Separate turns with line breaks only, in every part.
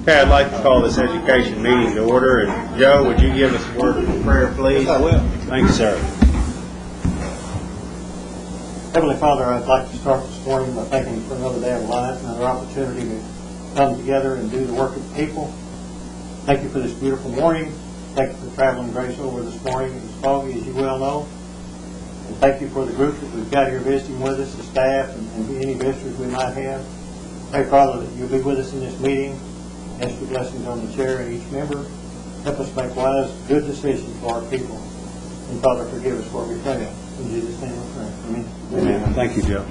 Okay, I'd like to call this education meeting to order. And Joe, would you give us a word of prayer, please?
Yes, I will.
Thank you, sir.
Heavenly Father, I'd like to start this morning by thanking you for another day of life, another opportunity to come together and do the work of the people. Thank you for this beautiful morning. Thank you for traveling grace over this morning. It was foggy, as you well know. And thank you for the group that we've got here visiting with us, the staff, and any visitors we might have. Pray, Father, that you'll be with us in this meeting. Ask your blessings on the chair and each member. Help us make wise, good decisions for our people. And Father, forgive us where we fail. In Jesus' name we pray. Amen.
Amen. Thank you, Joe.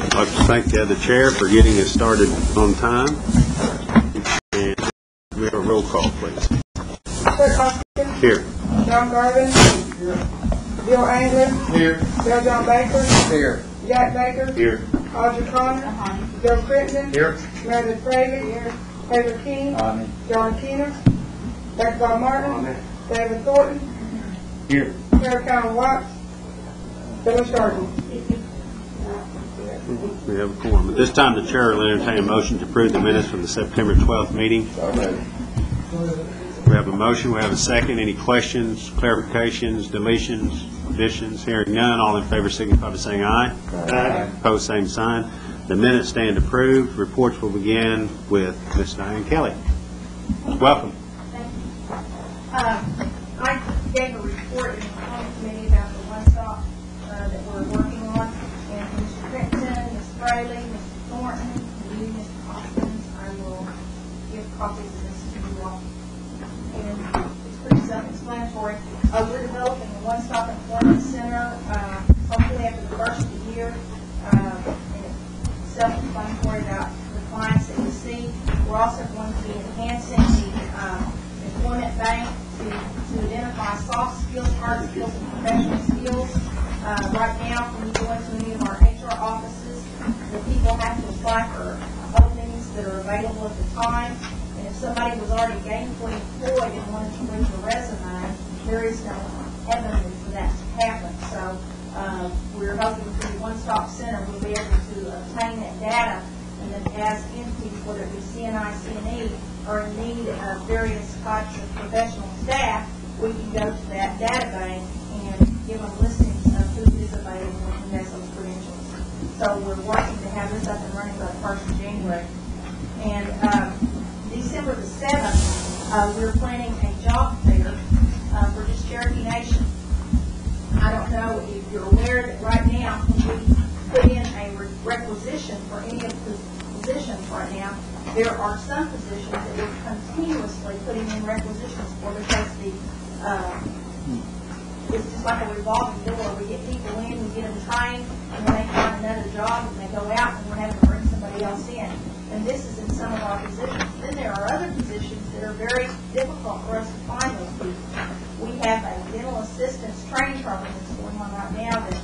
I'd like to thank the other chair for getting us started on time. And we have a roll call, please.
Clerk Hoskins.
Here.
John Garvin. Here. Bill Angler.
Here.
Bill John Baker.
Here.
Jack Baker.
Here.
Audrey Connor. Joe Crittenden.
Here.
Meredith Fraley. Here. Taylor King.
Amen.
John Keener. Dr. Bob Martin.
Amen.
David Thornton.
Here.
Cherokee Watts. Billy Sargent.
We have a quorum. At this time, the chair will entertain a motion to approve the minutes from the September 12th meeting. We have a motion. We have a second. Any questions, clarifications, deletions, additions? Hearing none. All in favor signify by saying aye. Aye. Opposed, same sign. The minutes stand approved. Reports will begin with Ms. Diane Kelly. Welcome.
Thank you. I gave a report in the home committee about the one-stop that we're working on, and Mr. Crittenden, Ms. Fraley, Mr. Thornton, and you, Mr. Hoskins, I will give copies of this to you all. And it's pretty self-explanatory. We're developing a one-stop employment center, hopefully after the first of the year, and it's self-explanatory about the clients that we see. We're also going to be enhancing the employment bank to identify soft skills, hard skills, and professional skills. Right now, when you go into any of our HR offices, the people have to apply for openings that are available at the time. And if somebody was already gainfully employed and wanted to leave a resume, there is no avenue for that to happen. So we're hoping through the one-stop center we'll be able to obtain that data, and then as entities, whether it be CNI, CNE, are in need of various types of professional staff, we can go to that data bank and give them listings of who is available and has those credentials. So we're working to have this up and running by the 1st of January. And December the 7th, we're planning a job fair for just Cherokee Nation. I don't know if you're aware that right now, when we put in a requisition for any of the positions right now, there are some positions that we're continuously putting in requisitions for because it's just like a revolving door. We get people in, we get them trained, and then they find another job, and they go out, and we're having to bring somebody else in. And this is in some of our positions. Then there are other positions that are very difficult for us to find those people. We have a dental assistance training program that's going on right now that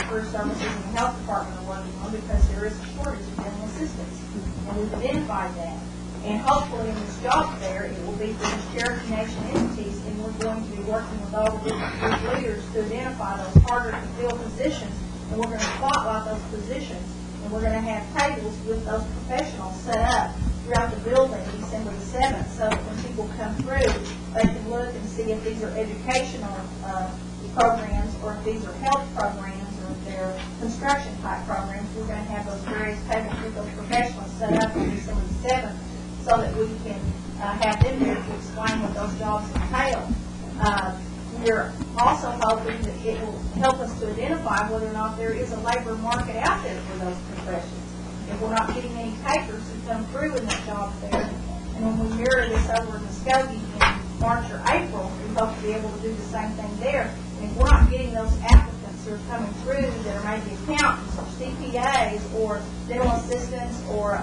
Career Services and the Health Department are working on because there is a shortage of dental assistants. And we've identified that. And hopefully in this job fair, it will be for these Cherokee Nation entities, and we're going to be working with all the different group leaders to identify those harder to fill positions, and we're going to spotlight those positions, and we're going to have tables with those professionals set up throughout the building December the 7th, so that when people come through, they can look and see if these are educational programs, or if these are health programs, or if they're construction type programs. We're going to have those various tables with those professionals set up on December the 7th, so that we can have them there to explain what those jobs entail. We're also hoping that it will help us to identify whether or not there is a labor market out there for those professions. If we're not getting any takers who come through in that job fair, and when we mirror this over in Muskogee in March or April, we hope to be able to do the same thing there. And if we're not getting those applicants who are coming through that are maybe accountants or CPAs or dental assistants or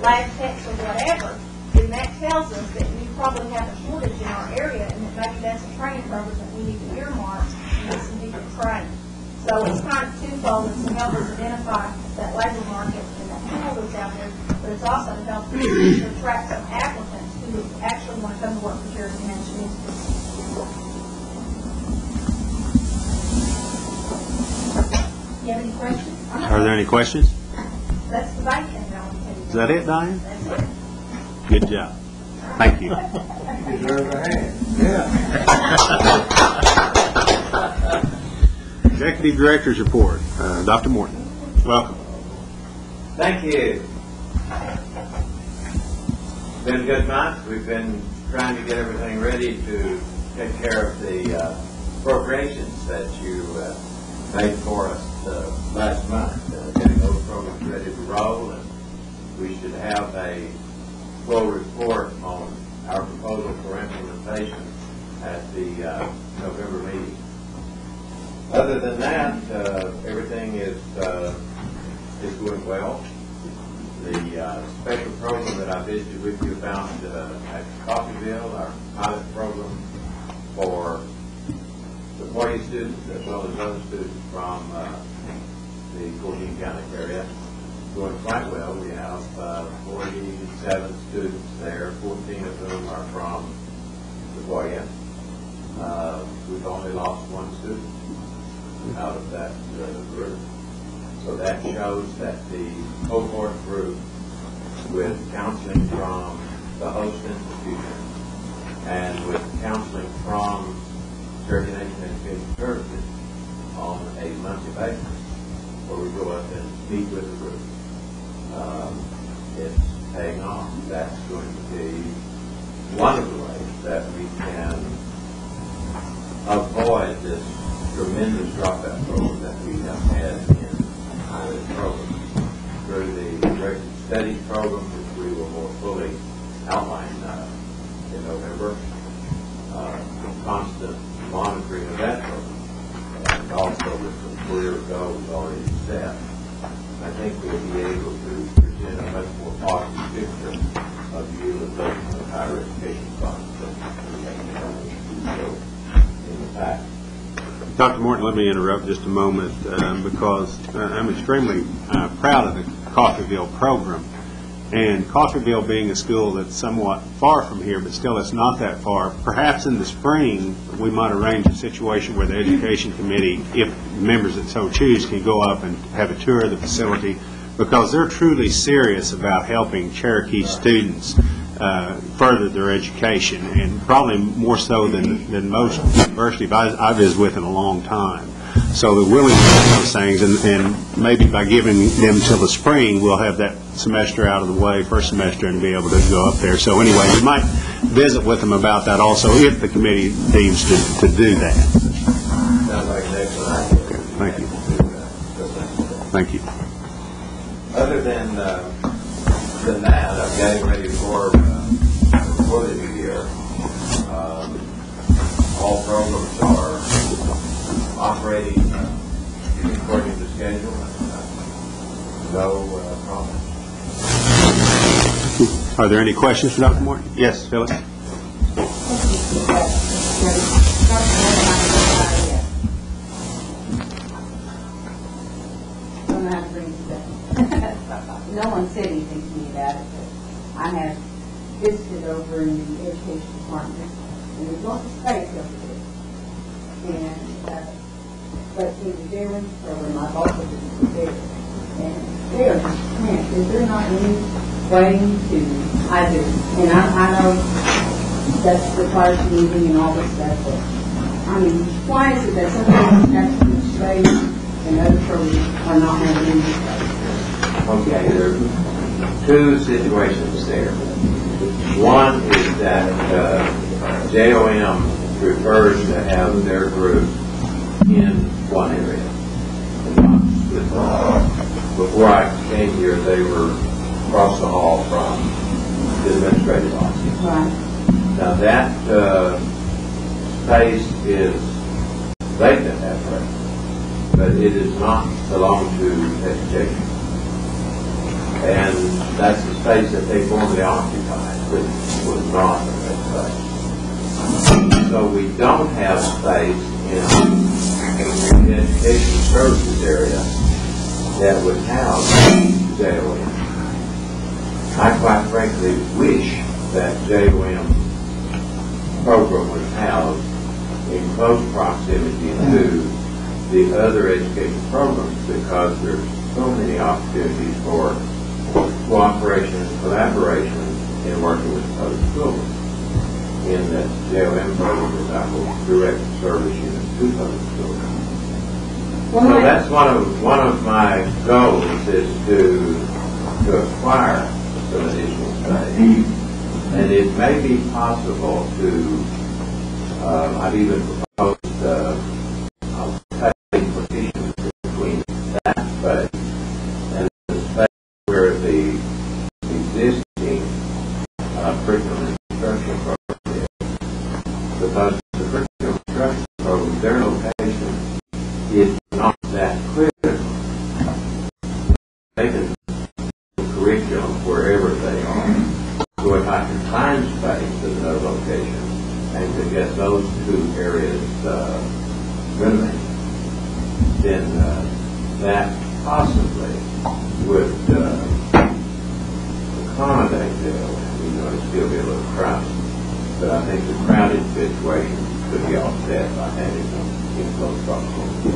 lab techs or whatever, then that tells us that we probably have a shortage in our area, and that maybe that's a training program that we need to earmark and get some people trained. So it's kind of twofold. It's to help us identify that labor market and that pool that's out there, but it's also to help us to attract some applicants who actually want to come to work for Cherokee Nation. You have any questions?
Are there any questions?
That's the bank thing I want to tell you.
Is that it, Diane?
That's it.
Good job. Thank you.
You deserve a hand.
Executive Director's Report. Dr. Morton, welcome.
Thank you. It's been a good month. We've been trying to get everything ready to take care of the appropriations that you made for us last month. Getting those programs ready to roll, and we should have a full report on our proposal for implementation at the November meeting. Other than that, everything is going well. The special program that I visited with you about at Coffeyville, our pilot program for the 40 students as well as other students from the 14 county area, going quite well. We have 47 students there, 14 of whom are from the Sequoia. We've only lost one student out of that group. So that shows that the cohort group, with counseling from the host institution and with counseling from Cherokee Nation Education Services on a monthly basis, where we go up and meet with the group, it's paying off. That's going to be one of the ways that we can avoid this tremendous dropout program that we have had in pilot program. Through the directed studies program, which we will more fully outline in November, constant monitoring of that program, and also with some clear goals already set, I think we'll be able to present a much more positive picture of the utilization of higher education funds than we have in the past.
Dr. Morton, let me interrupt just a moment because I'm extremely proud of the Coffeyville program. And Coffeyville being a school that's somewhat far from here, but still it's not that far, perhaps in the spring we might arrange a situation where the Education Committee, if members that so choose, can go up and have a tour of the facility, because they're truly serious about helping Cherokee students further their education, and probably more so than most universities I've visited with in a long time. So they're willing to do those things, and maybe by giving them till the spring, we'll have that semester out of the way, first semester, and be able to go up there. So anyway, you might visit with them about that also, if the committee deems to do that.
Sounds like an excellent idea.
Thank you. Thank you.
Other than that, I'm getting ready for the new year. All programs are operating according to schedule, and no problems.
Are there any questions for Dr. Morton? Yes, Phyllis.
No one said anything to me about it, but I have visited over in the education department, and there's lots of space over there. And, but in the veterans program, I've also visited there, and they are just cramped. Is there not any way to, I do, and I know that's requires moving and all this stuff, but, I mean, why is it that some programs have too much space and other programs are not having any space?
Okay, there are two situations there. One is that JOM prefers to have their group in one area and not split off. Before I came here, they were across the hall from the administrative office.
Right.
Now that space is vacant at present, but it is not belong to education. And that's the space that they formerly occupied, which was not in that space. So we don't have space in the education services area that would house JOM. I quite frankly wish that JOM program was housed in close proximity to the other education programs because there's so many opportunities for cooperation and collaboration in working with other schools. In that JOM program is our direct service unit to public schools. So that's one of my goals is to acquire some additional space. And it may be possible to, I've even proposed taking partitions between that space and the space where the existing curriculum and instruction program is. Because the curriculum and instruction program, their location is not that critical. They can do curriculum wherever they are. So if I can find space in those locations and to get those two areas renovated, then that possibly would accommodate them. It'd still be a little crowded. But I think the crowded situation could be offset by having them in close proximity.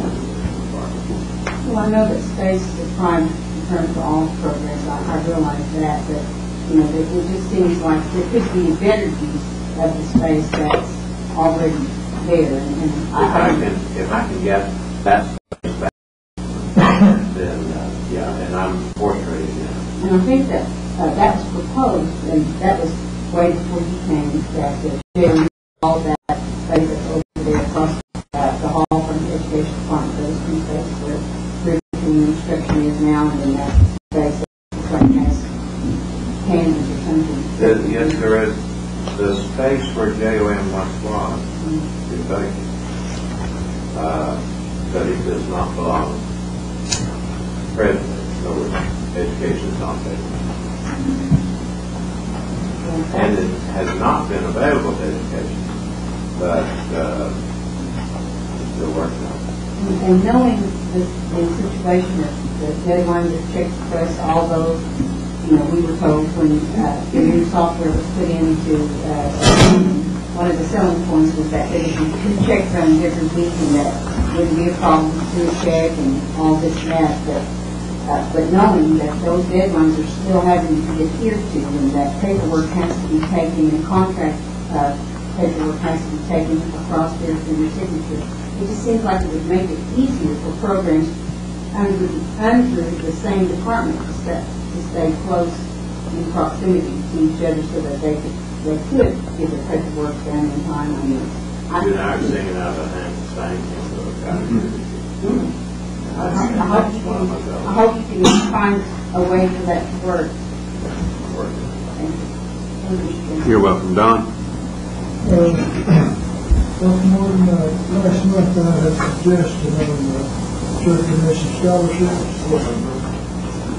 Well, I know that space is a prime concern for all programs. I realize that, but it just seems like there could be a better use of the space that's already there. And
if I can get that space back, then yeah, and I'm fortunate enough.
And I think that that was proposed, and that was way before you came, that there all that space that's over there across the hall from the education department, those two spaces where curriculum and instruction is now, and then that space that has canvas or something.
Yes, there is. The space where JOM once was is vacant, but it does not belong presently. So education is not vacant. And it has not been available to education, but it's still working on it.
And knowing the situation of the deadline to check the press, all those, we were told when the new software was put into one of the selling points was that there would be 2 checks on different weeks and that wouldn't be a problem to do a check and all this and that. But knowing that those deadlines are still having to be adhered to and that paperwork has to be taken and contract paperwork has to be taken across there for your signature, it just seems like it would make it easier for programs under the same department to stay close in proximity to each other so that they could get their paperwork done in time.
I'm singing out of the hand the same.
I hope you can find a way for that to work.
You're welcome, Don.
Dr. Morton, last month I had a suggestion on Cherokee Mission scholarships.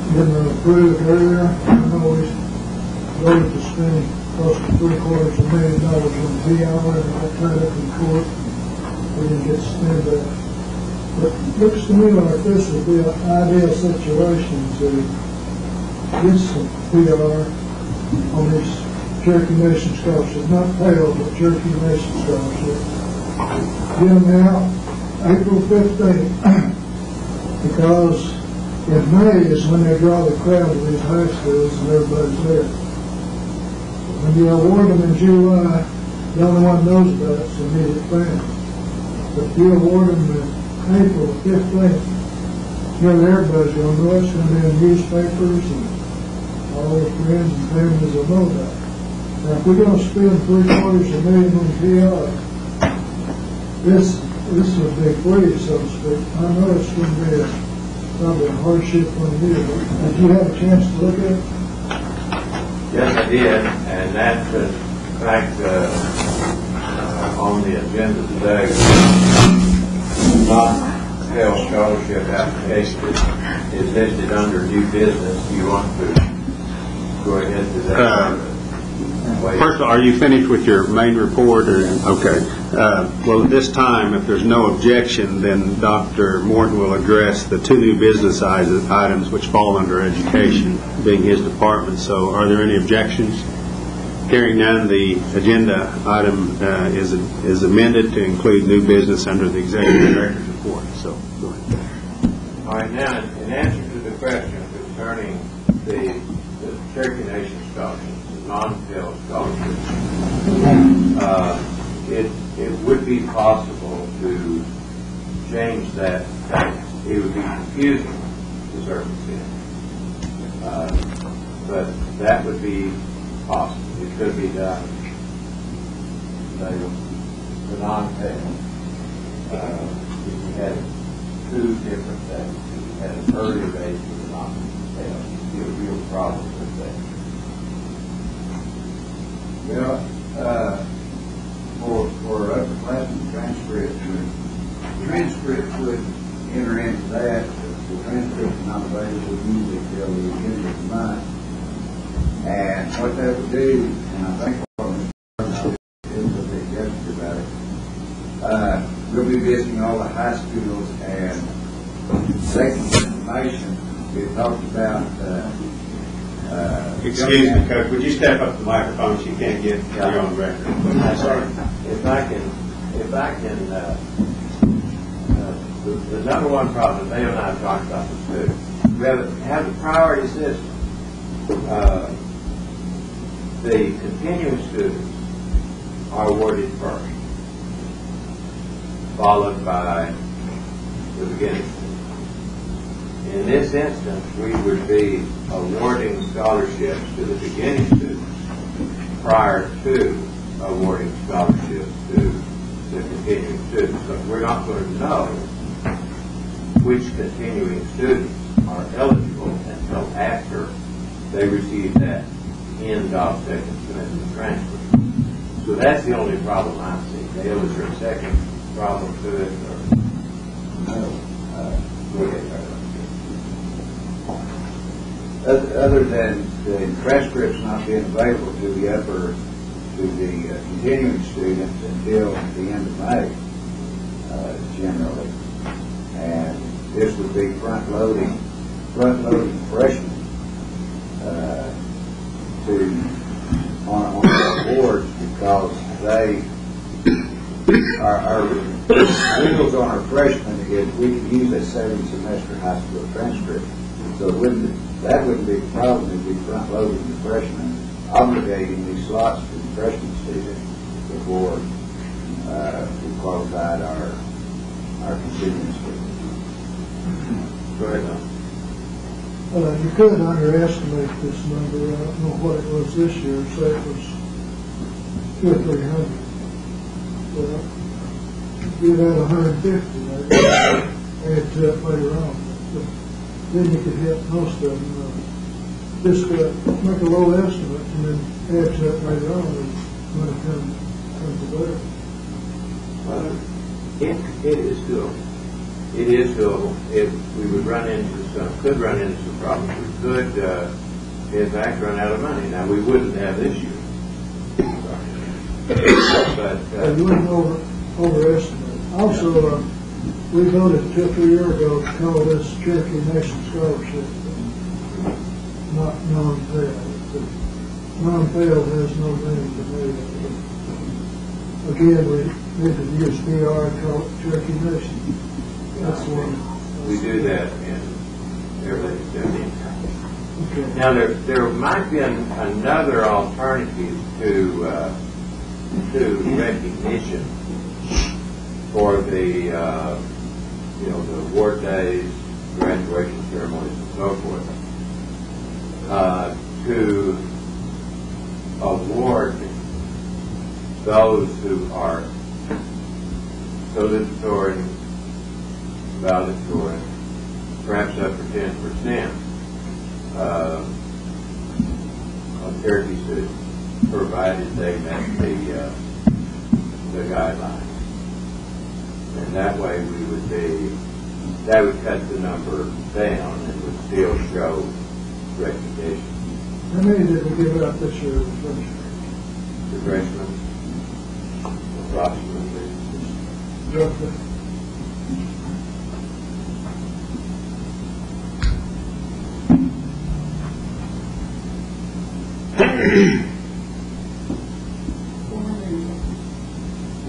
Getting them approved earlier. I know we voted to spend close to $750,000 on the VR and I tied up in court. We didn't get to spend that. But it looks to me like this would be an ideal situation to get some PR on this Cherokee Nation scholarship, not Pell, but Cherokee Nation scholarship. Get them out April 15th, because in May is when they draw the crowd to these high schools and everybody's there. When you award them in July, the only one knows about it's the immediate family. But if you award them in April 15th, everybody's going to know it's going to be in newspapers and all their friends and families will know that. Now, if we're going to spend $750,000 on PR, this would be free, so to speak. I know it's going to be probably a hardship on you. Did you have a chance to look at it?
Yes, I did, and that's in fact on the agenda today. Not Pell scholarship application is listed under new business. Do you want to go ahead to that?
First of all, are you finished with your main report? Okay. Well, at this time, if there's no objection, then Dr. Morton will address the 2 new business items which fall under education, being his department. So are there any objections? Hearing none, the agenda item is amended to include new business under the executive director's report. So, go ahead.
All right, now, in answer to the question concerning the Cherokee Nation scholarships, the non-Pell scholarships, it would be possible to change that text. It would be confusing to a certain extent. But that would be possible. It could be done. The non-Pell. If we had two different things, if we had an early rate with a non-Pell, it'd be a real problem with that.
Well, for upperclassmen transcripts would enter into that. The transcripts are not available usually till the end of the month. And what that would do, and I think what Mr. is a bit gesture about it, we'll be visiting all the high schools and secondary information. We talked about
Excuse me, Coach. Would you step up to the microphone so you can't get your own record?
I'm sorry. If I can, the number one problem, Dale and I have talked about this too. We have the priority system. The continuing students are awarded first, followed by the beginning students. In this instance, we would be awarding scholarships to the beginning students prior to awarding scholarships to the continuing students. So we're not going to know which continuing students are eligible until after they receive that end of second semester transfer. So that's the only problem I see. Dale, is there a second problem to it? Or?
No.
Go ahead.
Other than the transcripts not being available to the continuing students until the end of May, generally. And this would be front-loading freshmen on our boards because they our rules on our freshmen is we can use a 7-semester high school transcript. So that wouldn't be a problem if we front-loaded the freshmen, obligating these slots to the freshman student before we qualified our continuing students.
Go ahead, Don.
You could underestimate this number. I don't know what it was this year, say it was 200 or 300. Well, you'd add 150, add to it later on. But then you could hit most of them. Just make a low estimate and then add to it later on when it comes to better.
It is doable. It is doable. If we could run into some problems, we could, in fact, run out of money. Now, we wouldn't have this year. But
you wouldn't overestimate. Also, we voted 2 or 3 years ago to call this Cherokee Nation Scholarship, not non-Pell. Non-Pell has no meaning to me. Again, we need to use PR and call it Cherokee Nation. That's the one.
we do that in everything.
Okay.
Now, there might be another alternative to recognition for the the award days, graduation ceremonies, and so forth. To award those who are salutatorian, valedictorian, perhaps up to 10% of Cherokee students, provided they met the guidelines. And that way that would cut the number down and would still show recognition.
How many did we give out this year?
The freshmen, approximately.
Roughly.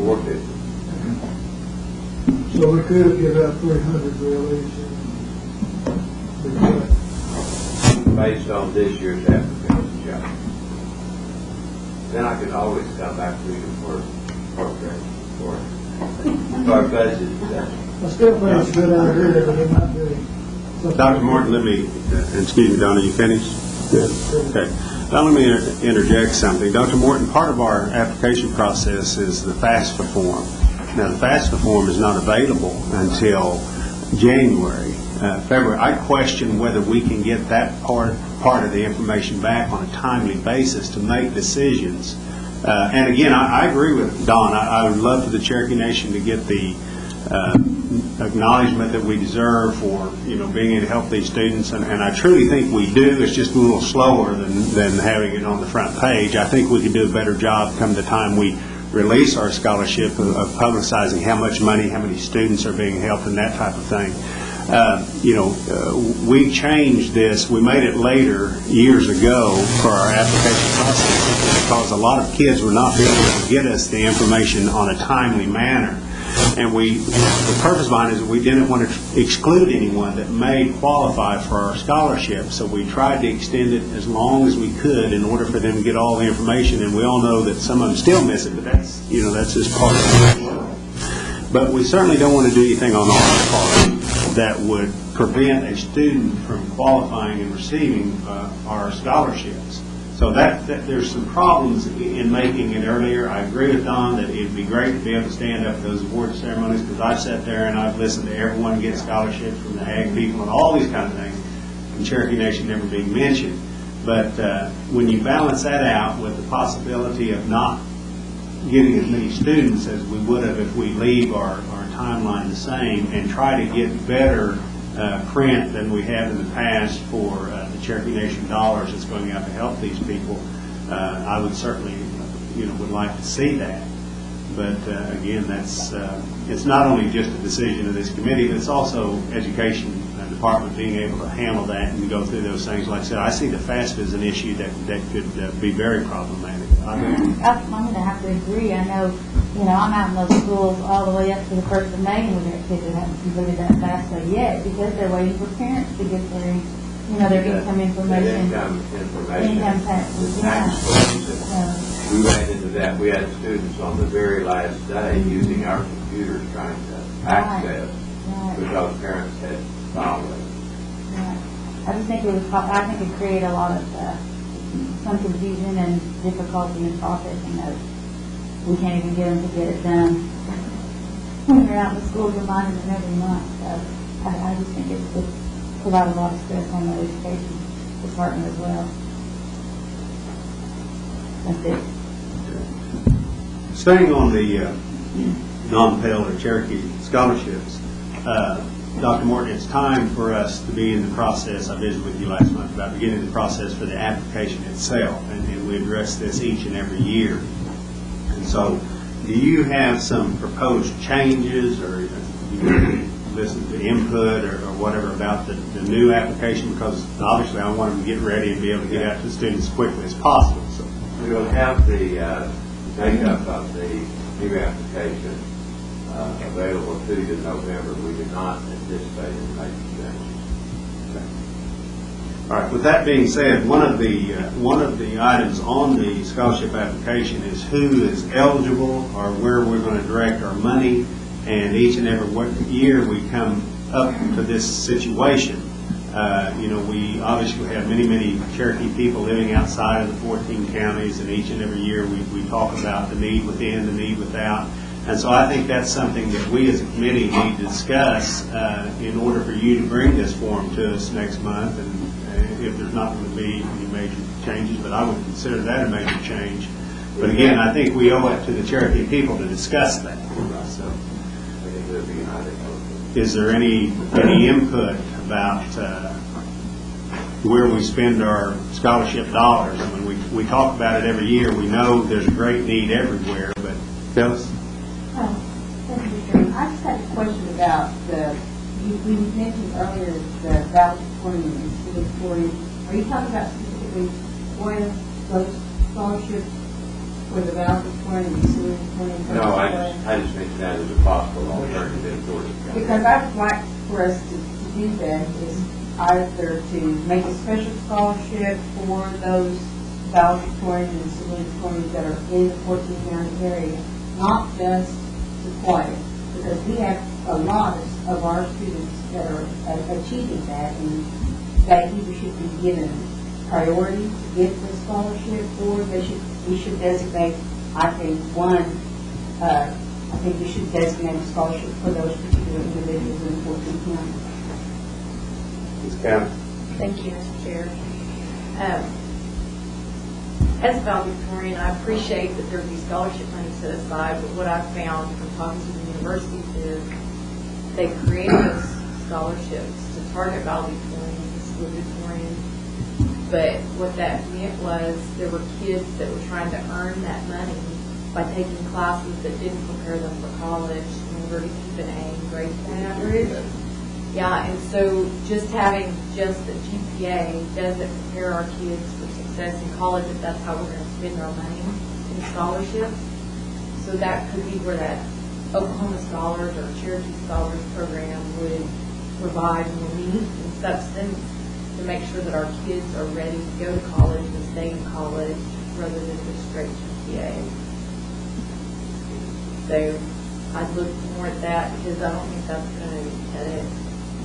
450.
So we could give out 300 really.
Based on this year's applicants, yeah. Then I could always come back to you for our budget.
I still think it's a good idea, but it might be.
Dr. Morton, let me, excuse me, Donna, you finished?
Good.
Okay. Now let me interject something. Dr. Morton, part of our application process is the FAFSA form. Now, the FAFSA form is not available until January, February. I question whether we can get that part of the information back on a timely basis to make decisions. And again, I agree with Don. I would love for the Cherokee Nation to get the acknowledgement that we deserve for being able to help these students, and I truly think we do. It's just a little slower than having it on the front page. I think we could do a better job come the time we release our scholarship of publicizing how much money, how many students are being helped, and that type of thing. We changed this. We made it later years ago for our application process because a lot of kids were not being able to get us the information on a timely manner. And the purpose behind it is that we didn't want to exclude anyone that may qualify for our scholarship. So we tried to extend it as long as we could in order for them to get all the information. And we all know that some of them still miss it, but that's just part of it. But we certainly don't want to do anything on our part that would prevent a student from qualifying and receiving our scholarships. So that there's some problems in making it earlier. I agree with Don that it'd be great to be able to stand up at those award ceremonies, because I've sat there and I've listened to everyone get scholarships from the ag people and all these kind of things, and Cherokee Nation never being mentioned. But when you balance that out with the possibility of not getting as many students as we would have if we leave our timeline the same and try to get better print than we have in the past for the Cherokee Nation dollars that's going out to help these people, I would certainly, would like to see that. But again, that's it's not only just a decision of this committee, but it's also education department being able to handle that and go through those things. Like I said, I see the FAFSA as an issue that could be very problematic.
I'm going to have to agree. I know, I'm out in those schools all the way up to the 1st of May, and we've got kids that haven't completed that FAFSA yet because they're waiting for parents to get their income information. Income taxes, yeah.
We ran into that. We had students on the very last day using our computers trying to access because parents had filed it.
Yeah. I just think it created a lot of some confusion and difficulty in processing those. We can't even get them to get it done when they're out in the schools reminding them every month. So I just think it provides a lot of stress on the education department as well. That's it.
Staying on the non-Pell or Cherokee scholarships, Dr. Morton, it's time for us to be in the process. I visited with you last month about beginning the process for the application itself, and we address this each and every year. And so, do you have some proposed changes, or do you listen to input or whatever about the new application? Because obviously I want them to get ready and be able to get out to the students as quickly as possible. So
we will have the makeup of the new application available to you in November. We do not anticipate any major changes.
Okay. All right. With that being said, one of the items on the scholarship application is who is eligible or where we're going to direct our money. And each and every year we come up to this situation. We obviously have many Cherokee people living outside of the 14 counties, and each and every year we talk about the need within, the need without. And so I think that's something that we as a committee need to discuss in order for you to bring this form to us next month. And if there's not going to be any major changes, but I would consider that a major change. But again, I think we owe it to the Cherokee people to discuss that. So, is there any input about where we spend our scholarship dollars? I mean, we talk about it every year. We know there's a great need everywhere, but Phyllis?
Thank you, Chairman. I just had a question about we mentioned earlier the valedictorian and salutatorian. Are you talking about specifically oil scholarships for the valedictorian and salutatorian?
No, I just mentioned that as a possible alternative towards the county.
Because I'd like for us to do that is either to make a special scholarship for those valedictorians and salutatorians that are in the 14-county area, not just to quiet, because we have a lot of our students that are achieving that, and that either should be given priority to get the scholarship, or we should designate, I think, we should designate a scholarship for those particular individuals in 14 counties.
Ms. Campbell?
Thank you, Mr. Chair. As a valedictorian, I appreciate that there be scholarship money set aside, but what I've found from talking to the universities is they created those scholarships to target valedictorians and salutatorians, but what that meant was there were kids that were trying to earn that money by taking classes that didn't prepare them for college in order to keep an A in grade point average. Yeah, and so just having just a GPA doesn't prepare our kids for success in college if that's how we're going to spend our money in scholarships. So that could be where that Oklahoma Scholars or Cherokee Scholars program would provide more meat and substance to make sure that our kids are ready to go to college and stay in college rather than just straight GPA. So I'd look more at that because I don't think that's going to cut it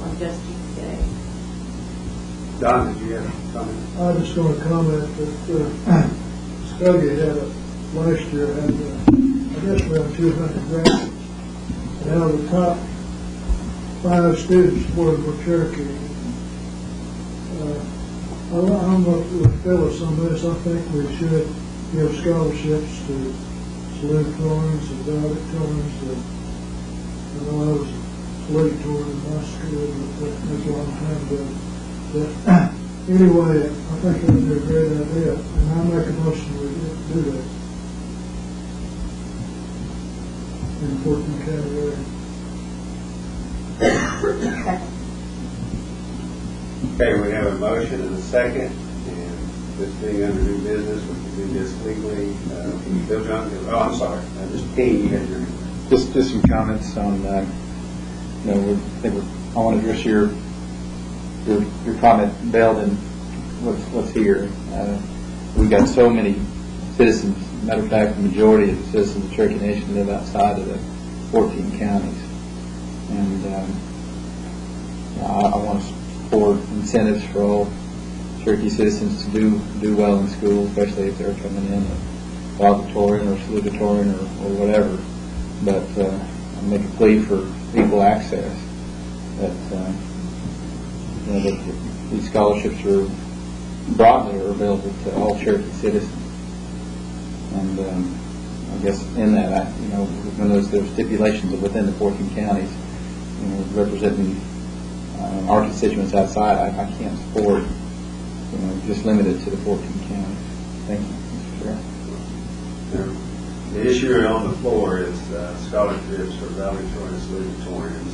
on just GPA.
Don, did you have a comment?
I was just going to comment that Skokie last year had, I guess, around 200 graduates. And out of the top 5 students were Cherokee. I don't know if we'll Phyllis on this. I think we should give scholarships to salutatorians and valedictorians. I know I was a salutatorian in my school, but that's a long time ago. But anyway, I think it would be a great idea, and I make a motion we do that in 14 county area.
Okay, we have a motion and a second, and this being under new business, we can do this legally. Bill Johnson, I'm sorry, Mr. King, you had your...
Just some comments on, I want to address your comment, Bill, and what's here. We've got so many citizens. Matter of fact, the majority of the citizens of the Cherokee Nation live outside of the 14 counties, and I want to support incentives for all Cherokee citizens to do well in school, especially if they're coming in valedictorian or salutatorian or whatever. But I make a plea for equal access. That these scholarships are broadly available to all Cherokee citizens. And I guess in that, when there's stipulations within the 14 counties, representing our constituents outside, I can't support, just limited to the 14 counties. Thank you, Mr. Chair.
The issue on the floor is scholarships for valedictorians and salutatorians.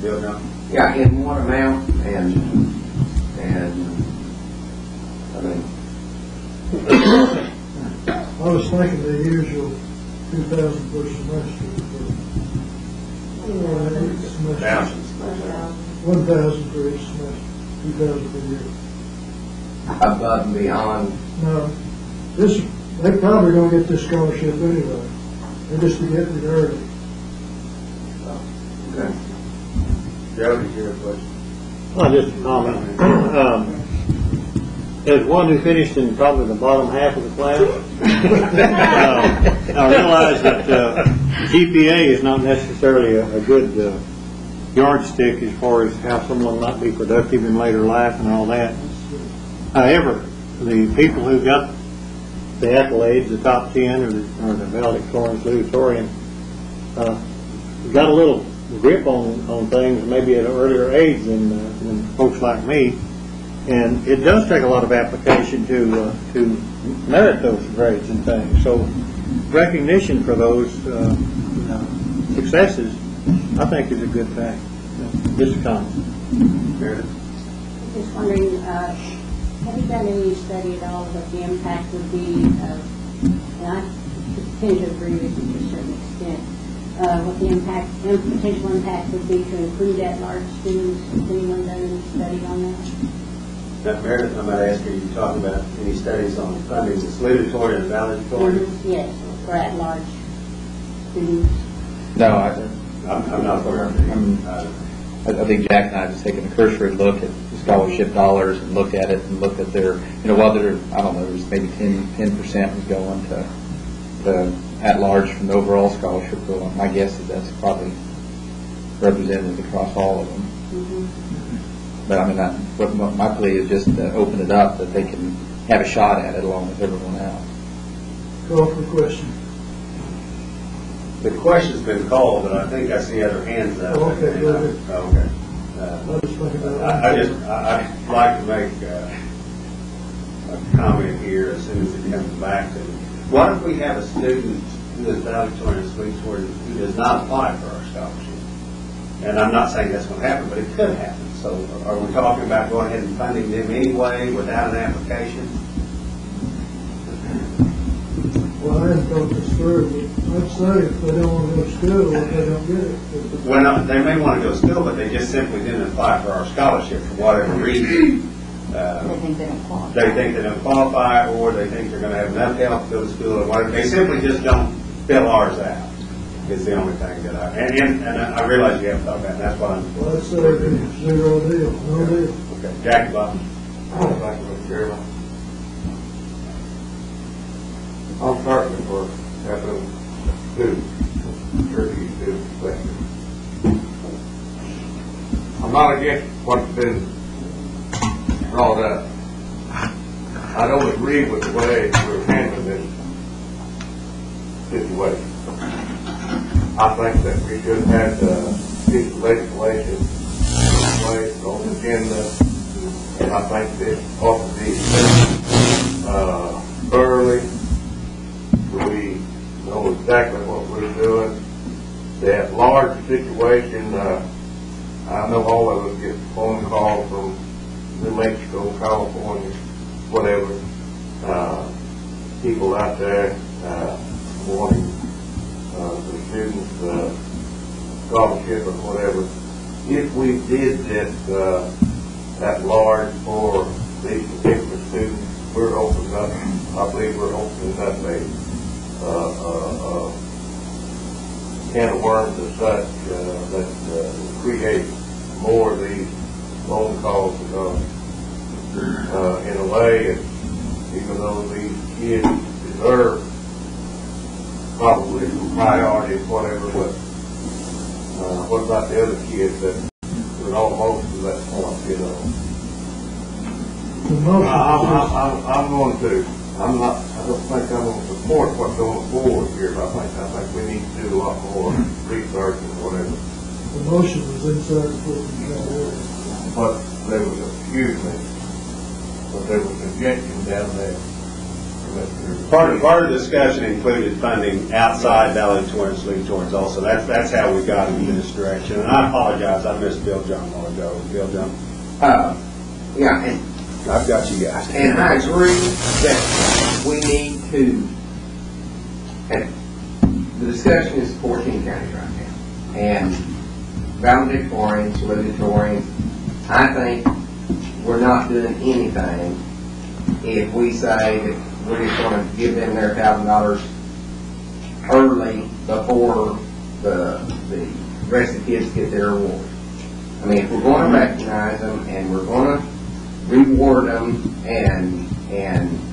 Bill Johnson?
Yeah, in what amount, and I mean,
I was thinking the usual 2,000 per semester.
Thousands.
1,000 for each semester, 2,000 per year.
above and beyond.
No, they probably don't get this scholarship anyway. They're just to get it early.
Okay.
Joe, did you have a question?
Well, just a comment. As one who finished in probably the bottom half of the class, I realize that GPA is not necessarily a good yardstick as far as how someone might be productive in later life and all that. However, the people who got the accolades, the top 10 or the valedictorian, salutatorian, got a little grip on things maybe at an earlier age than folks like me. And it does take a lot of application to merit those grades and things. So recognition for those successes, I think, is a good thing. Just a comment.
Just wondering, have you done any study at all of what the impact would be of, and
tend to agree with you to a certain extent. What the impact, potential impact would be to include at-large students. Has anyone done any study on that?
Meredith, I'm going to ask you, you talking about any studies on funding that's salutatory and valedictorian?
Yes, for at-large students.
No,
I'm not aware of any.
I think Jack and I have just taken a cursory look at the scholarship dollars and looked at it and looked at their, while there, I don't know, there's maybe 10% was going to at large from the overall scholarship pool. My guess is that's probably represented across all of them.
Mm-hmm.
But I mean, what my plea is just to open it up that they can have a shot at it along with everyone else.
Call for question.
The question's been called, but I think I see other hands up.
Okay, go ahead.
Okay.
I was thinking about
I'd like to make a comment here as soon as it comes back to me. What if we have a student who is valedictorian and salutatorian who does not apply for our scholarship? And I'm not saying that's going to happen, but it could happen. So are we talking about going ahead and funding them anyway without an application?
Well, I hadn't thought this through, but I'd say if they don't want to go to school, if they don't get it.
Well, they may want to go to school, but they just simply didn't apply for our scholarship for whatever reason.
They think they don't qualify.
They think they don't qualify, or they think they're going to have enough help to go to school, or whatever. They simply just don't fill ours out. Is the only thing that and I realize you haven't thought about it. That's why I'm.
Well, I'd say it's zero deal, no deal.
Okay, Jackie Bob.
Thank you, Mr. Chairman. I'm certainly for having students, Cherokee students, perspective. I'm not against what's been brought up. I don't agree with the way we're handling this situation. I think that we should have this legislation in place on the agenda, and I think this ought to be thoroughly. We know exactly what we're doing. That large situation, I know all of us get phone calls from New Mexico, California, whatever, people out there wanting the students scholarship or whatever. If we did this at large for these particular students, we're opening up, I believe we're opening up a can of worms as such that create more of these phone calls because in a way, even though these kids deserve probably some priority or whatever, but what about the other kids that would almost to that point, you know?
The motion
I'm going to. I don't think I'm going to support what's going forward here, but I think we need to do a lot more research and whatever.
the motion was inside the 14 county area.
But there was a suggestion down there.
Part of the discussion included funding outside valedictorian and salutatorians also. That's how we got in this direction. And I apologize, I missed Bill John a while ago. Bill John?
Yeah, and
I've got you guys.
And I agree that we need to, and the discussion is 14 counties right now. And valedictorians, salutatorians, I think we're not doing anything if we say that we're just going to give them their $1,000 early before the rest of the kids get their award. I mean, if we're going to recognize them and we're going to reward them and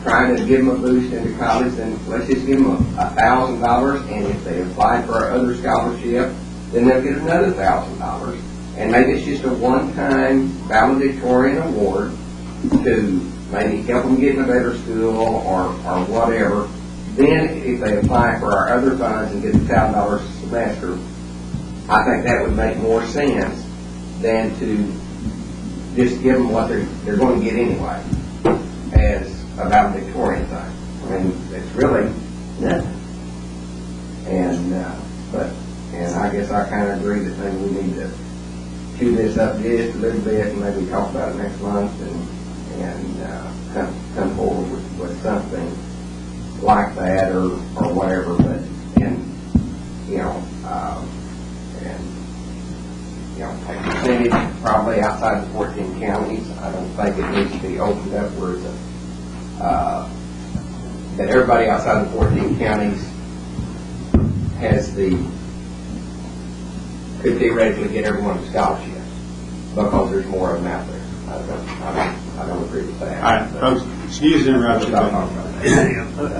try to give them a boost into college, then let's just give them $1,000, and if they apply for our other scholarship, then they'll get another $1,000. And maybe it's just a one-time valedictorian award to maybe help them get in a better school or whatever. Then if they apply for our other funds and get $1,000 a semester, I think that would make more sense than to just give them what they're going to get anyway as a valedictorian thing. I mean, it's really nothing. And I guess I kind of agree that maybe we need to chew this up just a little bit and maybe talk about it next month and come forward with something like that or whatever, but, and, a percentage probably outside the 14 counties. I don't think it needs to be opened up where it's that everybody outside the 14 counties could theoretically get everyone a scholarship because there's more of them out there. I don't agree with that.
All right, folks, excuse the interruption.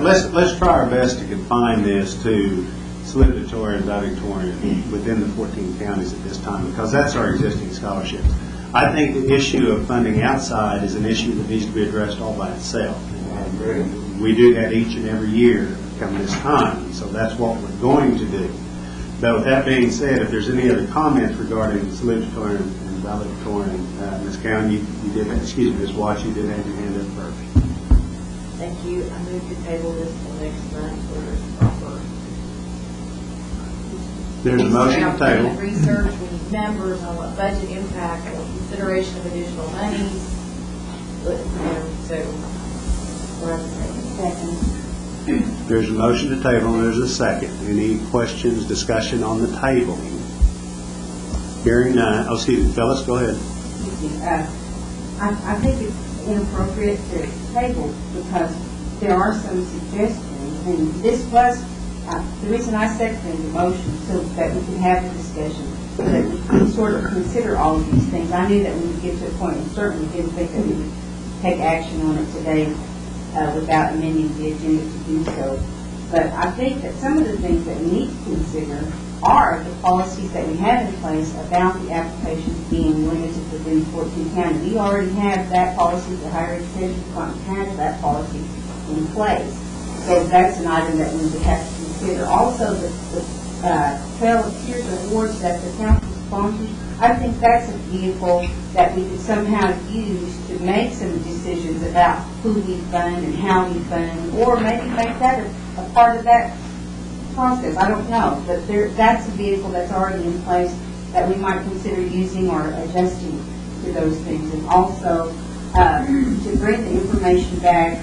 Let's try our best to confine this to salutatorian and valedictorian within the 14 counties at this time, because that's our existing scholarships. I think the issue of funding outside is an issue that needs to be addressed all by itself. We do that each and every year come this time, so that's what we're going to do. But with that being said, if there's any other comments regarding salutatorian and valedictorian, Ms. Cowan, you did, excuse me, Ms. Watts, you did have your hand up first.
Thank you. I move to table this till next month for proper.
There's a motion to table.
Research, we need numbers on what budget impact, or consideration of additional monies. So, we're on the
Second.
There's a motion to table, and there's a second. Any questions, discussion on the tabling? Hearing none. Oh, excuse me, Phyllis, go ahead.
I think it's inappropriate to table because there are some suggestions, and this was, the reason I seconded the motion so that we could have the discussion, so that we could sort of consider all of these things. I knew that we would get to a point, and certainly didn't think that we would take action on it today without amending the agenda to do so. But I think that some of the things that we need to consider are the policies that we have in place about the applications being limited within 14 counties. We already have that policy, the higher education department has that policy in place. So that's an item that we would have to consider. Also, the 12 tiers of awards that the council sponsors, I think that's a vehicle that we could somehow use to make some decisions about who we fund and how we fund, or maybe make that a part of that process. I don't know, but that's a vehicle that's already in place that we might consider using or adjusting to those things. And also to bring the information back,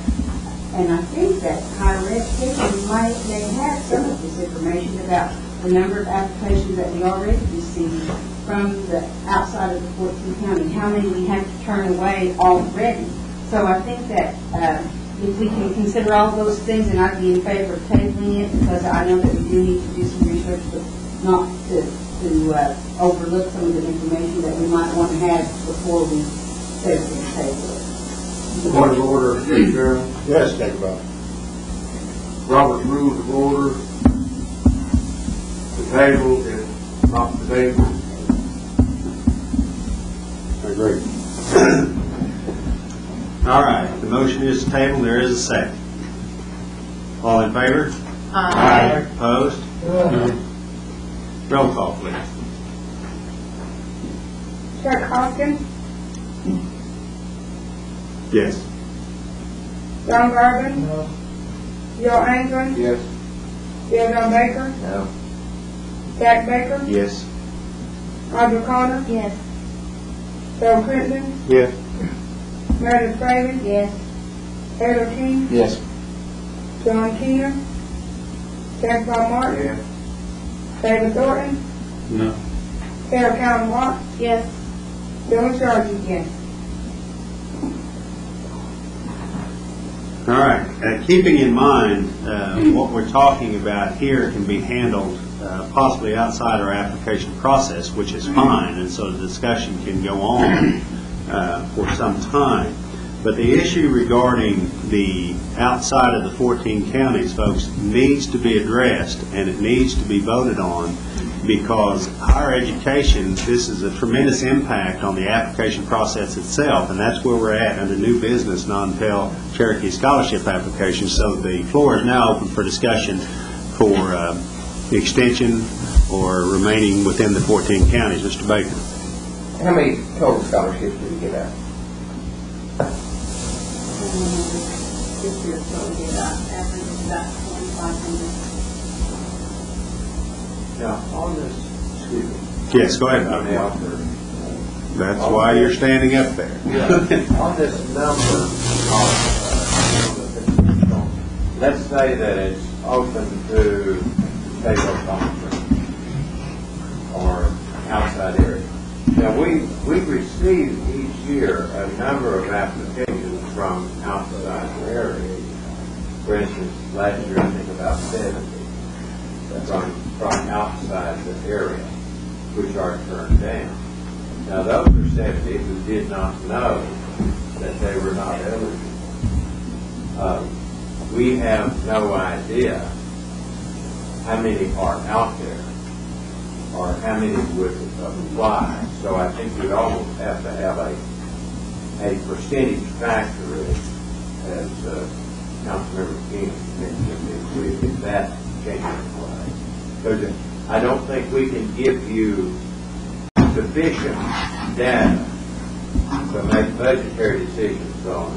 and I think that higher education may have some of this information about the number of applications that we already received from the outside of the 14 counties, how many we have to turn away already. So I think that if we can consider all those things, and I'd be in favor of tabling it, because I know that we do need to do some research, but not to overlook some of the information that we might want to have before we table it.
Point of order, Mr. Chairman.
Yes, take a vote.
Robert's Rules of Order. The table is not the table.
I agree. All right, the motion is to table. There is a second. All in favor? Aye. Opposed? Roll call, please.
Chuck Hopkins,
Yes.
John Garvin, Joe Anglin,
Yes.
Bill Baker,
No.
Jack Baker,
Yes.
Audra Connor,
Yes.
Bill Clinton,
Yes.
Meredith Brady,
Yes.
Taylor King,
Yes.
John Keener, Jack Bob Martin,
Yes.
David Thornton,
No.
Sarah Cowan Watts,
Yes.
Bill Sargent, yes.
All right. Keeping in mind what we're talking about here can be handled possibly outside our application process, which is fine, and so the discussion can go on for some time. But the issue regarding the outside of the 14 counties, folks, needs to be addressed, and it needs to be voted on, because higher education, this is a tremendous impact on the application process itself, and that's where we're at under new business, non-Pell Cherokee scholarship applications. So the floor is now open for discussion for the extension or remaining within the 14 counties. Mr. Baker.
How many total scholarships did you give out?
This year's going to be about, average is about 2,500.
Now, on this, excuse me,
Yes, go ahead.
I'm out there.
That's why you're standing up there.
On this number of,
let's say that it's open to state optometry or outside area. Now, we receive each year a number of applications from outside the area. For instance, last year I think about 70 from outside the area, which are turned down. Now, those are 70 who did not know that they were not eligible. We have no idea how many are out there or how many would apply. So I think we'd almost have to have a percentage factor, as Councilmember King mentioned, if that came into play. Because I don't think we can give you sufficient data to make budgetary decisions on,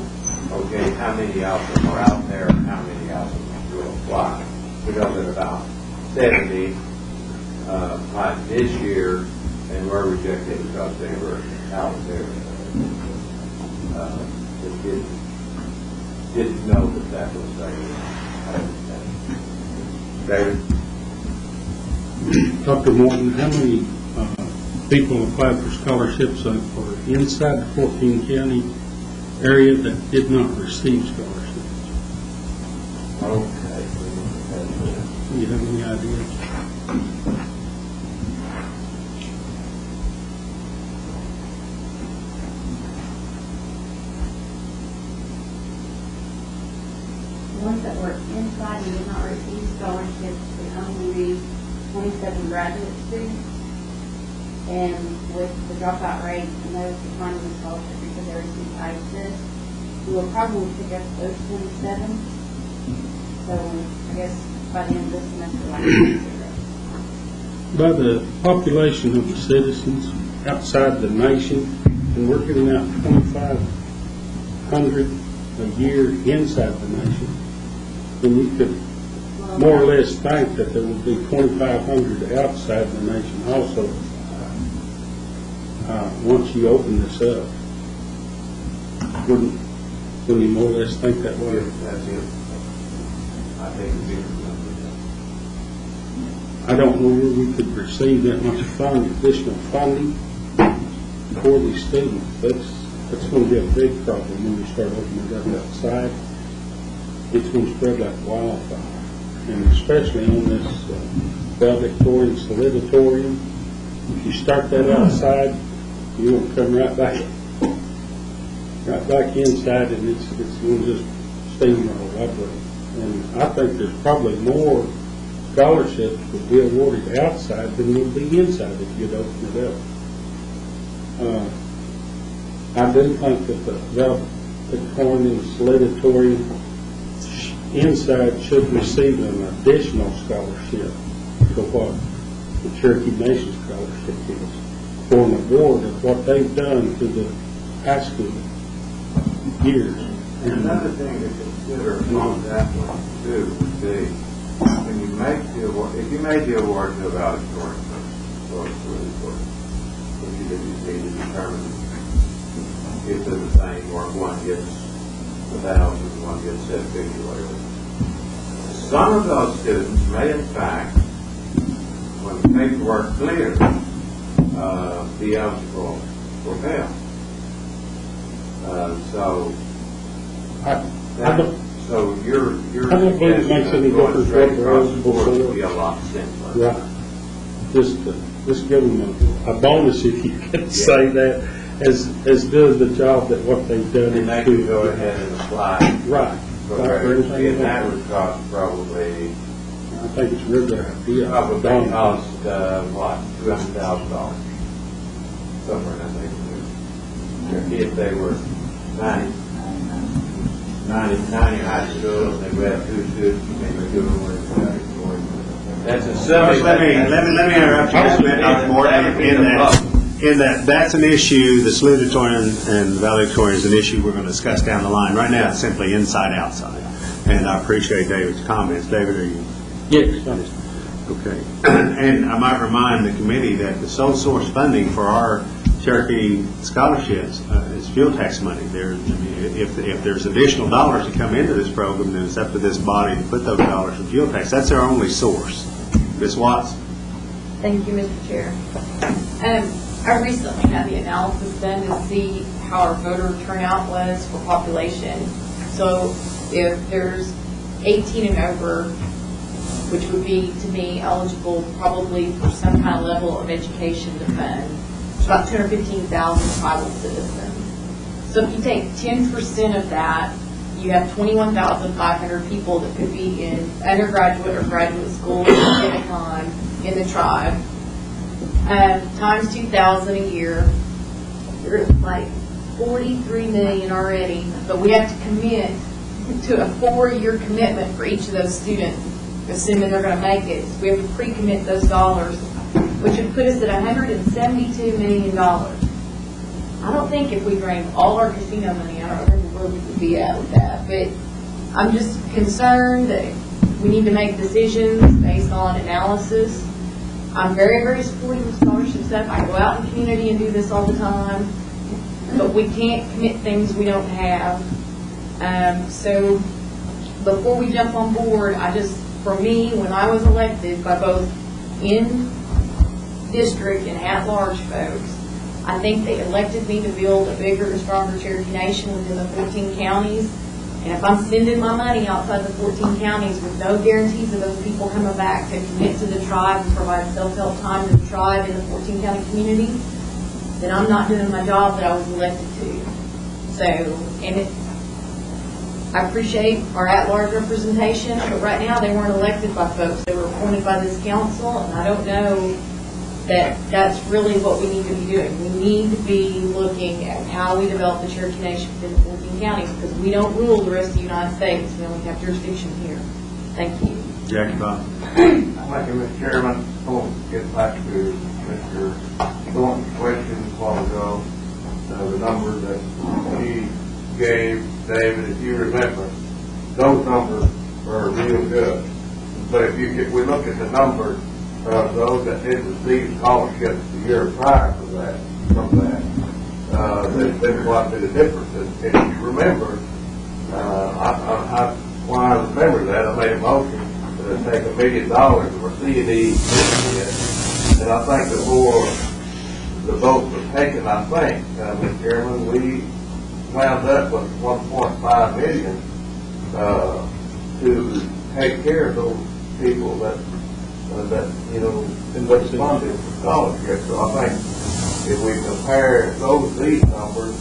okay, how many of them are out there and how many of them will apply. Because at about 70 applied this year and were rejected because they were out there. Didn't know that was David?
Dr. Morton, how many people applied for scholarships for inside the 14 county area that did not receive scholarships?
Okay.
Do you have any idea?
The ones that were inside and did not receive scholarships would only be 27 graduate students. And with the dropout rate and those declining the scholarship because they received ISIS, we will probably pick up those 27. So I guess by the end of this semester, like 0.
By the population of the citizens outside the nation, and we're giving out 2,500 a year inside the nation, then you could more or less think that there would be 2,500 outside the nation also once you open this up. Wouldn't you more or less think that way?
That's it. I think it's it.
I don't know where we could receive that much additional funding for these students. That's going to be a big problem when we start opening it up outside. It's going to spread like wildfire, and especially on this valedictorian, salutatorian. If you start that outside, you will come right back inside, and it's going to just steamroll ugly. And I think there's probably more scholarships would be awarded outside than would be inside if you'd open it up. I do think that the valedictorian, salutatorian inside should receive an additional scholarship to what the Cherokee Nation Scholarship is, for an award of what they've done to the high school years.
And another thing to consider on that one too would be when you make the award, if you made the award to a valedictorian or salutatorian, if you need to determine if they're the same or one gets 1,000, one gets 750, whatever. Some of those students may in fact, when the paperwork clears, be eligible for Pell. So your
I don't think it makes any difference what they're eligible for.
would be a lot simpler.
Right. Just give them a bonus, if you can say that, as doing the job that what they've done.
And they could go ahead and apply.
Right.
And that would cost probably,
I think it's really their idea.
probably cost, what, $200,000. Somewhere in that neighborhood. If they were 90 high school, and they would have 2 students, maybe doing one. That's a subject.
Let me interrupt you just a minute, Dr. Morton, in that that's an issue, the salutatorian and valedictorian is an issue we're going to discuss down the line. Right now, it's simply inside, outside. And I appreciate David's comments. David, are you?
Yes.
Okay. And I might remind the committee that the sole source funding for our Cherokee scholarships is fuel tax money. If there's additional dollars that come into this program, then it's up to this body to put those dollars in fuel tax. That's our only source. Ms. Watts?
Thank you, Mr. Chair. I recently had the analysis done to see how our voter turnout was for population. So if there's 18 and over, which would be, to me, eligible probably for some kind of level of education to fund, it's about 215,000 tribal citizens. So if you take 10% of that, you have 21,500 people that could be in undergraduate or graduate school at a time in the tribe. Times 2,000 a year, you're like 43 million already, but we have to commit to a 4-year commitment for each of those students, assuming they're going to make it. So we have to pre-commit those dollars, which would put us at $172 million. I don't think if we drained all our casino money, I don't remember where we would be at with that, but I'm just concerned that we need to make decisions based on analysis. I'm very, very supportive of scholarship stuff. I go out in the community and do this all the time, but we can't commit things we don't have. So before we jump on board, for me, when I was elected by both in district and at-large folks, I think they elected me to build a bigger and stronger Cherokee Nation within the 14 counties. And if I'm spending my money outside the 14 counties with no guarantees of those people coming back to commit to the tribe and provide self-help time to the tribe in the 14 county community, then I'm not doing my job that I was elected to. So, I appreciate our at-large representation, but right now they weren't elected by folks. They were appointed by this council, and I don't know that that's really what we need to be doing. We need to be looking at how we develop the Cherokee Nation within the 14 counties, because we don't rule the rest of the United States. We only have jurisdiction here. Thank you.
Jackie Bob.
Thank you, Mr. Chairman. I want to get back to Mr. Thornton's question a while ago. The numbers that he gave, David, if you remember, those numbers are real good. But if we look at the numbers of those that did receive scholarships the year prior to that, there's been quite a bit of difference. And if you remember, when I remember that, I made a motion to take $1 million for C&E, and I think before the vote was taken, Mr. Chairman, we wound up with $1.5 million to take care of those people that responded for scholarships. So I think if we compare these numbers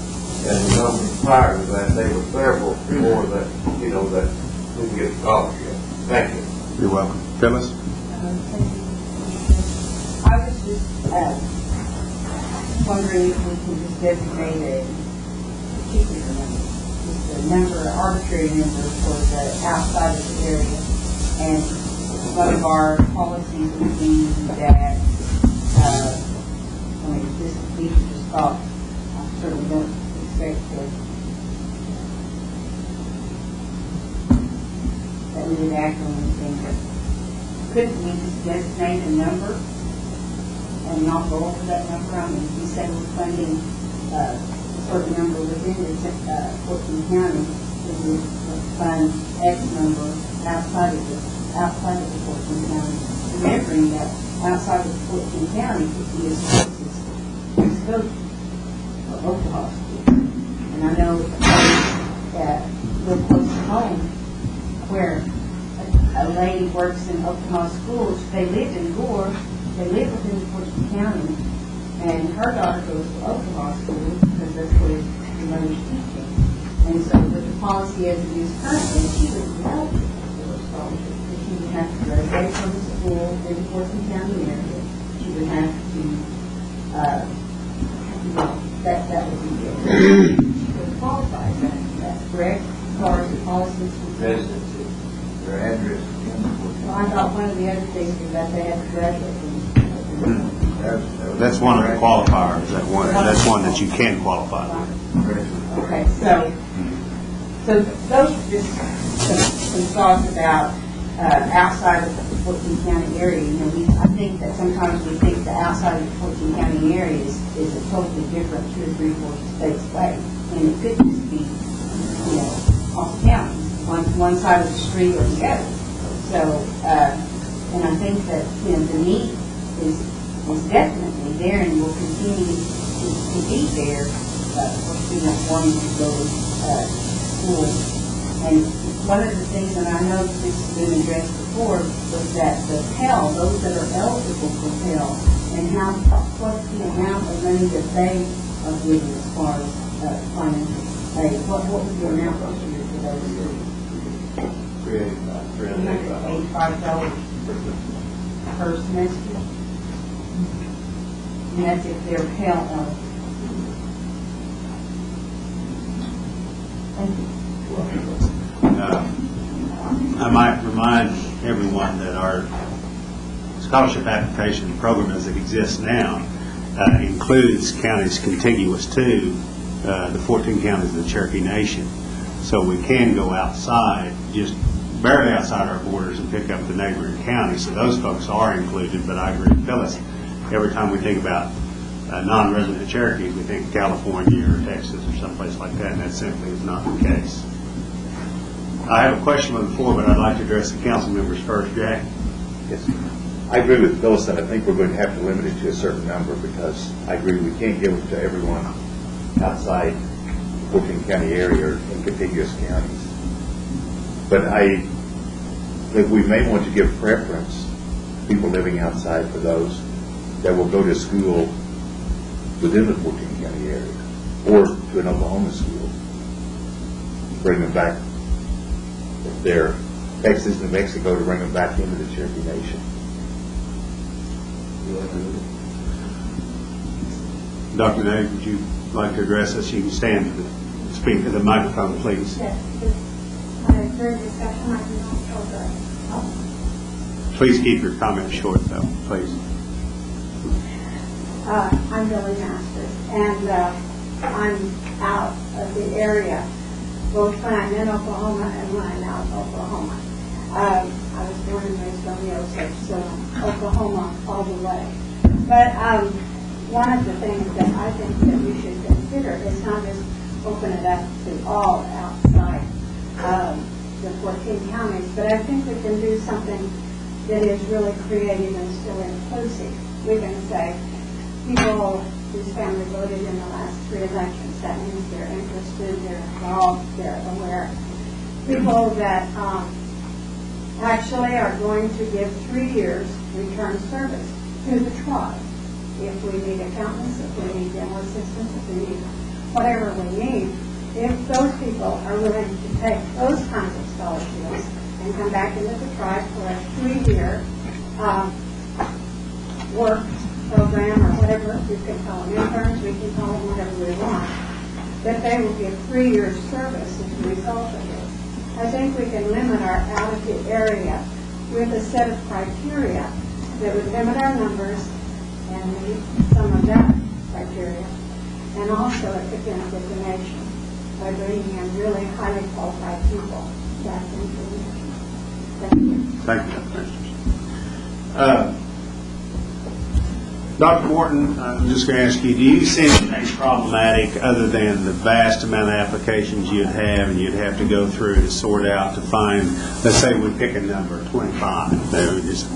and the numbers prior to that, they were several more that we can get scholarships. Thank you.
You're welcome. Phyllis?
I was just wondering if we can just designate a particular number, just a number, an arbitrary number for the outside of the area. And one of our policies would be that, these are just thoughts. I certainly don't expect that we would act on anything. Couldn't we just designate a number and not go over that number? I mean, we said we're funding a certain number within the 14 counties, we would fund X number outside of the 14 counties. Remembering that outside of the 14 counties would be as close as Cherokee or Oklahoma School. And I know that we're close to home, where a lady works in Oklahoma schools. They lived in Gore. They live within the 14 counties, and her daughter goes to Oklahoma school because that's where the lady's teaching. And so with the policy as it is currently, she would love to for a scholarship, because she would have to graduate from the school in the 14 county area. She would have to, that would be it. She would qualify for that. That's correct, as far as the policies.
Residency, their address.
Well, I thought one of the other things was that they had to graduate from
That's one of the qualifiers. That's one that you can qualify with.
Okay, so those are just some thoughts about outside of 14 county area. You know, I think that sometimes we think the outside of the 14 county area is a totally different 2 or 3 or 4 states away. And it could just be, you know, off the counties, one side of the street or the other. So, and I think that, you know, the need is definitely there and will continue to be there for students wanting to go to school. And one of the things that I know this has been addressed before was that the Pell, those that are eligible for Pell, and what's the amount of money that they are getting as far as financial aid. What was the amount this year for those students? $385 per semester. And that's if they're Pell eligible. Thank you.
I might remind everyone that our scholarship application program as it exists now includes counties contiguous to the 14 counties of the Cherokee Nation. So we can go outside, just barely outside our borders, and pick up the neighboring counties. So those folks are included, but I agree with Phyllis. Every time we think about non-resident Cherokees, we think California or Texas or someplace like that, and that simply is not the case. I have a question on the floor, but I'd like to address the council members first. Jack?
Yes. I agree with Phyllis that I think we're going to have to limit it to a certain number because I agree we can't give it to everyone outside the 14 county area or in contiguous counties. But I think we may want to give preference to people living outside for those that will go to school within the 14 county area or to an Oklahoma school. Bring them back. If they're Texas, New Mexico, to bring them back into the Cherokee Nation.
Dr. Nave, would you like to address us? You can stand to speak to the microphone, please.
Yes, third discussion, I can also.
Please keep your comments short, though, please.
I'm Billy Masters, and I'm out of the area, both when I'm in Oklahoma and when I'm out of Oklahoma. I was born and raised on the Osage, so Oklahoma all the way. But one of the things that I think that we should consider is not just open it up to all outside the 14 counties, but I think we can do something that is really creative and still inclusive. We can say people whose family voted in the last 3 elections, that means they're interested, they're involved, they're aware. People that actually are going to give 3 years return service to the tribe. If we need accountants, if we need dental assistants, if we need whatever we need, if those people are willing to take those kinds of scholarships and come back into the tribe for a 3-year work program or whatever, we can call them interns, we can call them whatever we want, that they will give 3 years service as a result of this. I think we can limit our out of the area with a set of criteria that would limit our numbers and meet some of that criteria, and also it could benefit the nation by bringing in really highly qualified people back into the nation. Thank you.
Thank you, Dr. Dr. Morton, I'm just going to ask you, do you see anything problematic other than the vast amount of applications you'd have and you'd have to go through to sort out to find, let's say we pick a number, 25. They would just,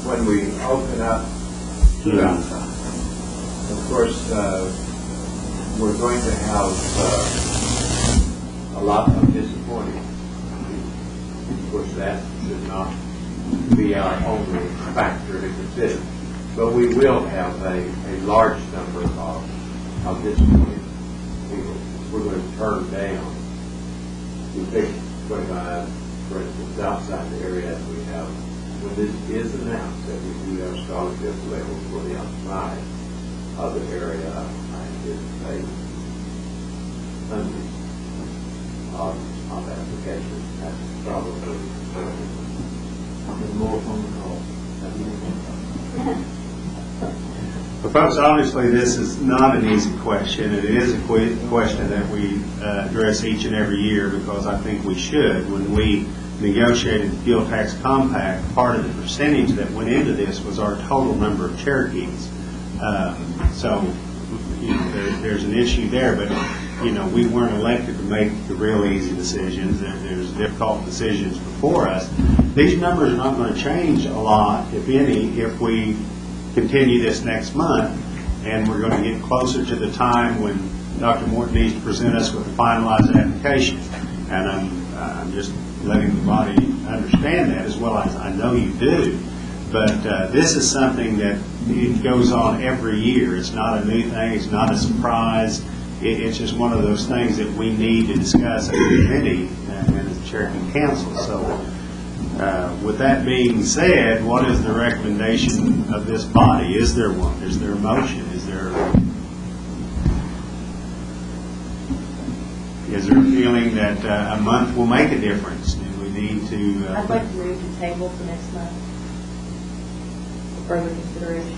when we open up to outside, of course, we're going to have a lot of disappointing. Of course, that should not be our only factor to consider. But we will have a large number of disappointed people. We're going to turn down. We pick 25, for instance, outside the area as we have. When this is announced that we do have scholarship levels for the outside of the area, I anticipate hundreds of applications. That's probably more phone calls.
Well, folks, obviously this is not an easy question. It is a question that we address each and every year because I think we should. When we negotiated the fuel tax compact, part of the percentage that went into this was our total number of Cherokees. So there's an issue there, but we weren't elected to make the real easy decisions. There's difficult decisions before us. These numbers are not going to change a lot, if any, if we continue this next month, and we're going to get closer to the time when Dr. Morton needs to present us with a finalized application. And I'm just letting the body understand that, as well as I know you do. But this is something that it goes on every year. It's not a new thing. It's not a surprise. It's just one of those things that we need to discuss as a committee and as the Cherokee Council. So with that being said, what is the recommendation of this body? Is there one? Is there a motion? Is there a feeling that a month will make a difference? Do we need to...
I'd like to move the table for next month for further consideration.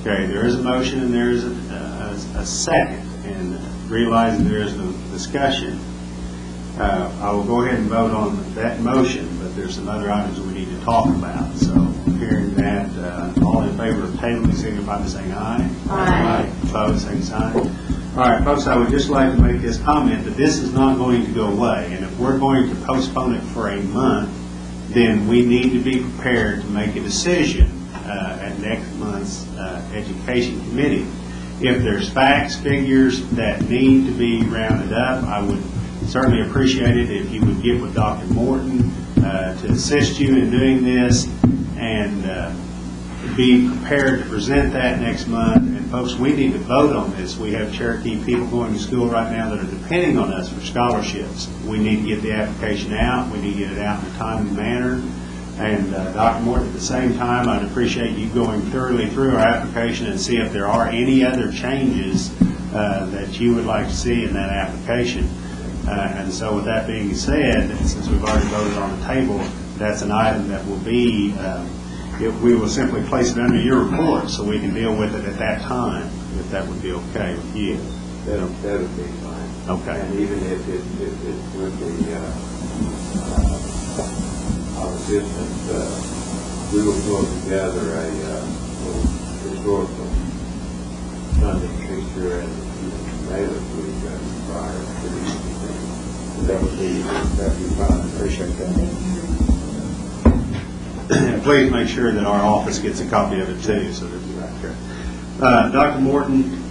Okay, there is a motion and there is a second, and realizing there is no discussion, I will go ahead and vote on that motion, but there's some other items we need to talk about. So, hearing that, all in favor of tabling, signify by saying aye. Aye. Opposed, same sign. All right, folks, I would just like to make this comment that this is not going to go away, and if we're going to postpone it for a month, then we need to be prepared to make a decision at next month's Education Committee. If there's facts, figures that need to be rounded up, I would certainly appreciate it if you would get with Dr. Morton to assist you in doing this, and be prepared to present that next month. And folks, we need to vote on this. We have Cherokee people going to school right now that are depending on us for scholarships. We need to get the application out. We need to get it out in a timely manner. And Dr. Morton, at the same time, I'd appreciate you going thoroughly through our application and see if there are any other changes that you would like to see in that application. And so with that being said, since we've already voted on the table, that's an item that will be, we will simply place it under your report so we can deal with it at that time, if that would be okay with you.
That would be fine.
Okay.
And even if it's with the our assistants, we will pull together a historical funding picture and mail it to each other prior to the meeting. That would be fine. Appreciate that.
And please make sure that our office gets a copy of it too, so that we're right there. Dr. Morton,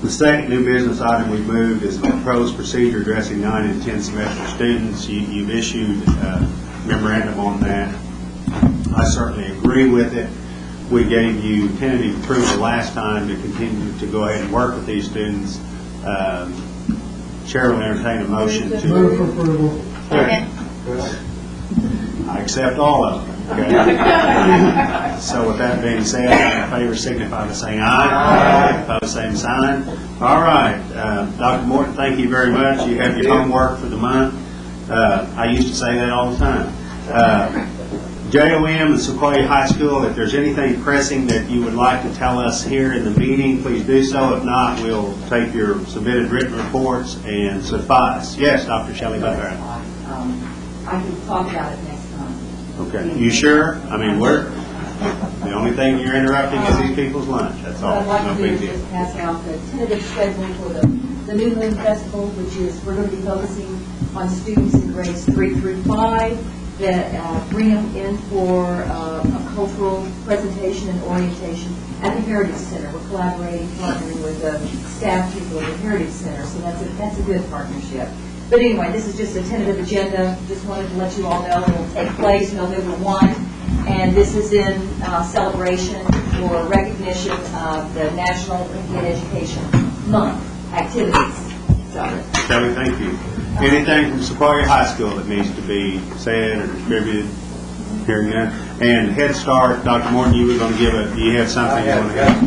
the second new business item we've moved is the proposed procedure addressing 9 and 10 semester students. You've issued a memorandum on that. I certainly agree with it. We gave you tentative approval last time to continue to go ahead and work with these students. Chair will entertain a motion to...
Move for approval.
I accept all of them. Okay. So with that being said, all in favor signify by saying aye. Opposed, same sign. All right. Dr. Morton, thank you very much. You have your homework for the month. I used to say that all the time. JOM and Sequoia High School, if there's anything pressing that you would like to tell us here in the meeting, please do so. If not, we'll take your submitted written reports and suffice. Yes, Dr. Shelley Butler.
I can talk about it next month.
Okay. You sure? I mean, the only thing you're interrupting is these people's lunch. That's all.
What I'd
No
like to do
big
is
deal.
just pass out the tentative schedule for the New Moon Festival, which is, we're going to be focusing on students in grades 3 through 5 that bring them in for a cultural presentation and orientation at the Heritage Center. We're collaborating, partnering with the staff people at the Heritage Center, so that's a good partnership. But anyway, this is just a tentative agenda. Just wanted to let you all know it will take place November 1, and this is in celebration or recognition of the National Indian Education Month activities.
Shelley, thank you. Anything from Sequoia High School that needs to be said or distributed? Hearing that. And Head Start, Dr. Morton, you were going to give do you have something you want to
got a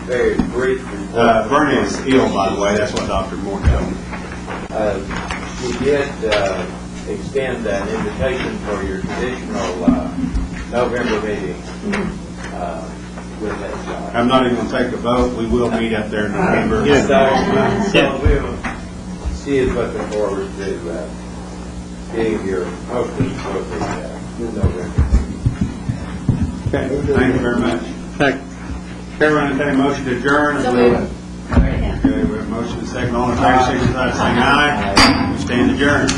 very brief report.
Bernie is ill, by the way. That's what Dr. Morton told me.
We did extend an invitation for your traditional November meeting with Head Start.
I'm not even going to take a vote. We will meet up there in November.
So we'll, she is looking forward to being your hostess for the November.
Okay, thank you very much. Thank you. Chair, will entertain a motion to adjourn.
So
Okay,
moved.
we have a motion and a second. All in favor, signify by saying aye. We stand adjourned.